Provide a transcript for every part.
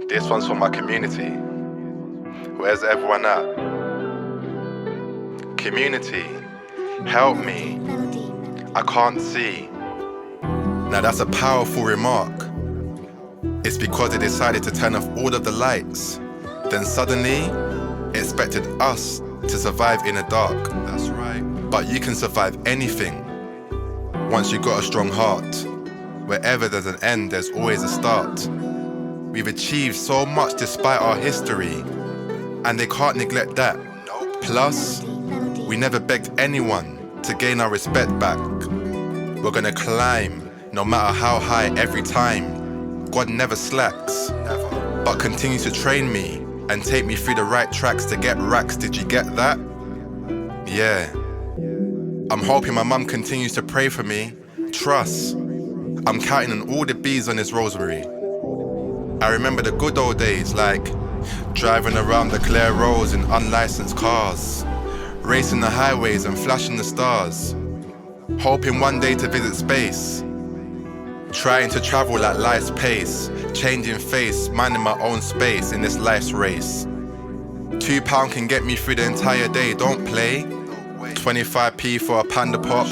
This one's for my community. Where's everyone at? Community, help me. I can't see. Now that's a powerful remark. It's because they decided to turn off all of the lights. Then suddenly, expected us to survive in the dark. That's right. But you can survive anything once you've got a strong heart. Wherever there's an end, there's always a start. We've achieved so much despite our history, and they can't neglect that. Plus, we never begged anyone to gain our respect back. We're gonna climb, no matter how high, every time. God never slacks, but continues to train me and take me through the right tracks to get racks. Did you get that? Yeah. I'm hoping my mum continues to pray for me. Trust. I'm counting on all the bees on this rosary. I remember the good old days, like driving around the clear roads in unlicensed cars, racing the highways and flashing the stars, hoping one day to visit space, trying to travel at life's pace, changing face, minding my own space in this life's race. £2 can get me through the entire day, don't play. 25p for a panda pop,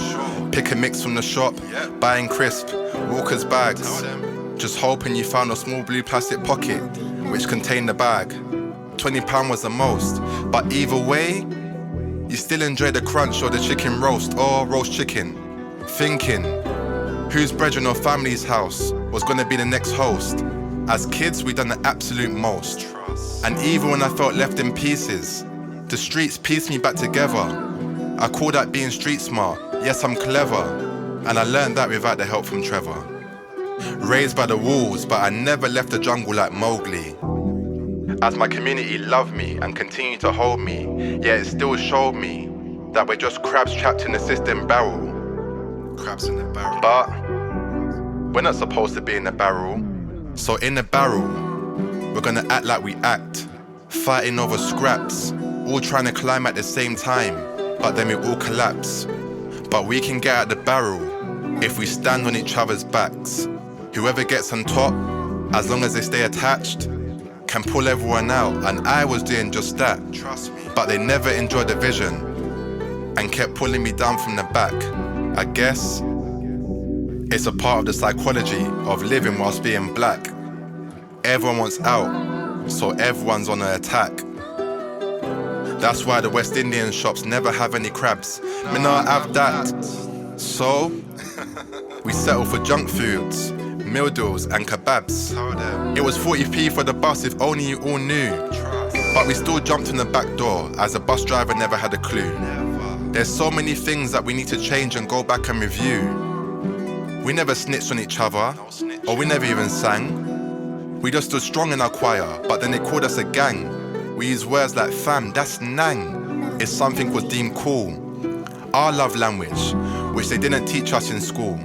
pick a mix from the shop, buying crisp, Walker's bags, just hoping you found a small blue plastic pocket which contained the bag. £20 was the most, but either way, you still enjoy the crunch or the chicken roast or roast chicken, thinking whose brethren or family's house was gonna be the next host. As kids, we done the absolute most, and even when I felt left in pieces, the streets pieced me back together. I call that being street smart. Yes, I'm clever, and I learned that without the help from Trevor. Raised by the wolves, but I never left the jungle like Mowgli. As my community loved me and continued to hold me, yet it still showed me that we're just crabs trapped in the system barrel. Crabs in the barrel. But we're not supposed to be in the barrel. So in the barrel, we're gonna act like we act, fighting over scraps, all trying to climb at the same time, but then we all collapse. But we can get out the barrel if we stand on each other's backs. Whoever gets on top, as long as they stay attached, can pull everyone out, and I was doing just that. Trust me. But they never enjoyed the vision and kept pulling me down from the back. I guess it's a part of the psychology of living whilst being black. Everyone wants out, so everyone's on an attack. That's why the West Indian shops never have any crabs. Me not have that. So we settle for junk foods, meal deals and kebabs. It was 40p for the bus if only you all knew. But we still jumped in the back door as the bus driver never had a clue. There's so many things that we need to change and go back and review. We never snitched on each other, or we never even sang. We just stood strong in our choir, but then they called us a gang. We use words like fam, that's nang. If something was deemed cool. Our love language, which they didn't teach us in school.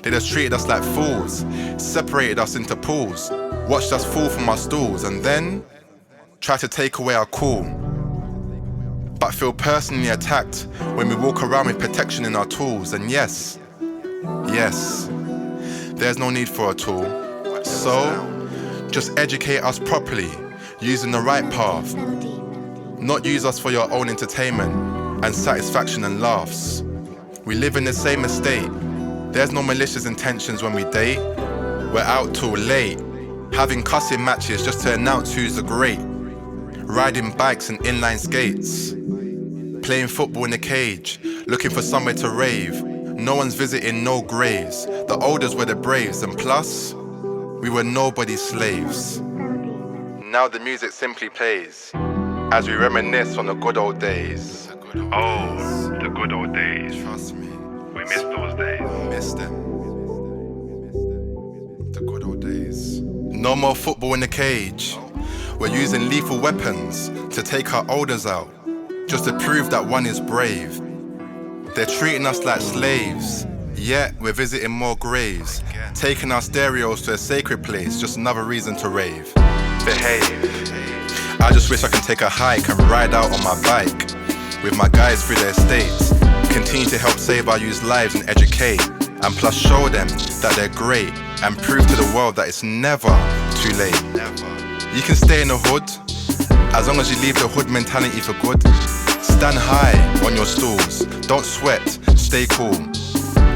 They just treated us like fools, separated us into pools, watched us fall from our stools, and then tried to take away our cool. But feel personally attacked when we walk around with protection in our tools. And yes, there's no need for a tool. So, just educate us properly, using the right path. Not use us for your own entertainment and satisfaction and laughs. We live in the same estate. There's no malicious intentions when we date. We're out till late, having cussing matches just to announce who's the great. Riding bikes and inline skates. Playing football in a cage, looking for somewhere to rave. No one's visiting no graves. The olders were the braves, and plus, we were nobody's slaves. Now the music simply plays as we reminisce on the good old days. Oh, the good old days. Trust me. We miss those days. Miss them. The good old days. No more football in the cage. We're using lethal weapons to take our elders out, just to prove that one is brave. They're treating us like slaves, yet we're visiting more graves. Taking our stereos to a sacred place, just another reason to rave. Behave. I just wish I could take a hike and ride out on my bike with my guys through their estates. Continue to help save our youth's lives and educate, and plus show them that they're great and prove to the world that it's never too late. You can stay in the hood, as long as you leave the hood mentality for good. Stand high on your stools, don't sweat, stay cool.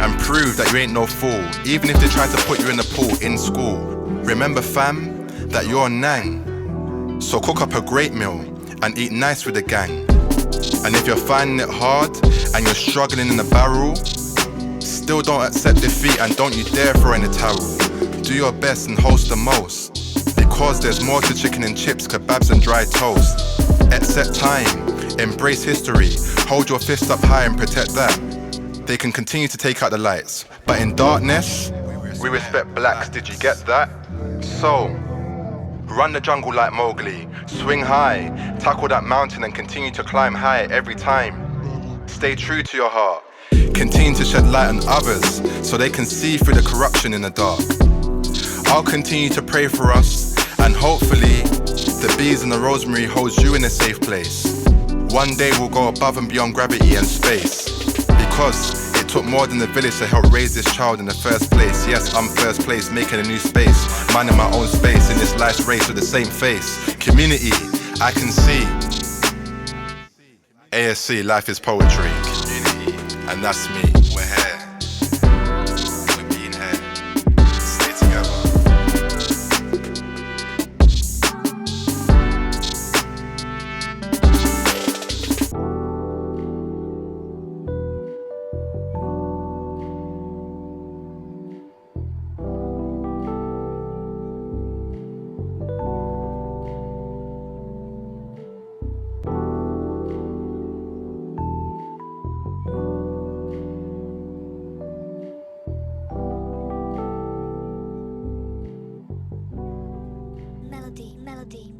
And prove that you ain't no fool, even if they try to put you in the pool in school. Remember fam, that you're Nang. So cook up a great meal and eat nice with the gang. And if you're finding it hard and you're struggling in the barrel, still don't accept defeat and don't you dare throw in the towel. Do your best and host the most, because there's more to chicken and chips, kebabs and dry toast. Accept time, embrace history, hold your fists up high and protect that. They can continue to take out the lights, but in darkness, we respect blacks, did you get that? So, run the jungle like Mowgli, swing high, tackle that mountain and continue to climb high every time. Stay true to your heart, continue to shed light on others so they can see through the corruption in the dark. I'll continue to pray for us, and hopefully, the bees and the rosemary holds you in a safe place. One day we'll go above and beyond gravity and space. Because it took more than the village to help raise this child in the first place. Yes, I'm first place, making a new space, minding my own space in this life's race with the same face. Community, I can see. ASC, life is poetry. Community, and that's me. We're here. We're being here. Stay together. Melody.